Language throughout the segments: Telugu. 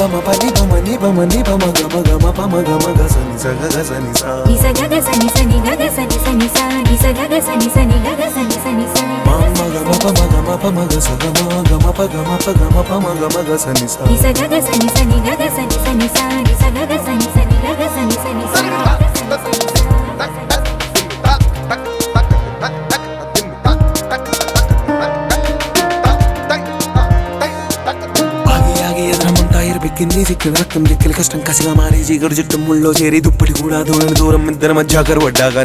pama pani pama ni pama ni pama gama gama pama gama ga sani sa ga ga sani sa ni sa ga ga sani sani ga ga sani sani sa ni sa ga ga sani sani ga ga sani sani sa pama gama ga sa gama gama pa pama gama ga sani sa ni sa ga ga sani sani ga ga sani sani sa ni sa ga ga sani sani ga ga sani sani sa కింది సిక్కిన రక్తం దిక్కులు కష్టం కసిగా మారి జీగడు చుట్టూ ముళ్ళో చేరి దుప్పటి కూడా దూరం దూరం ఇద్దరు మధ్య కరువడ్డాగా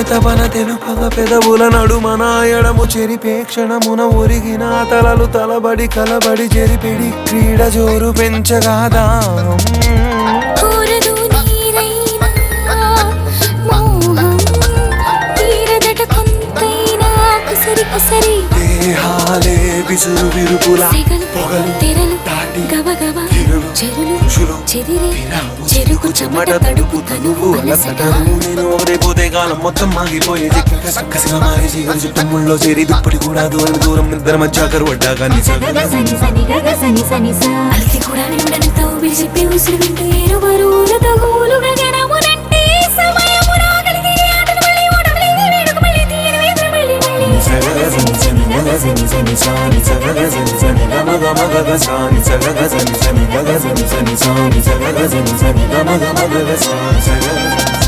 తపన తెలుపగ పెదవుల నడుమన ఎడము చెరిపే క్షణమున ఒరిగిన తలలు తలబడి కలబడి చెరిపిడి క్రీడ జోరు పెంచగాదా దేహాలే విసురు విరుపుల పొగలు దాటి చెరుకు చెమట తడుపు తనువు అలసటను నేను ఒకటే పోతే కాలం మొత్తం మాగిపోయేది కసిగా మారి జీగలు చుట్టముల్లో చేరి దుప్పటి కూడా దూరం దూరం ఇద్దరు మధ్య కరువడ్డాగా Sani sani sani sani sani sani gama gama gaga sani sani sani sani gaga sani sani sani sani sani sani gama gama gaga sani sani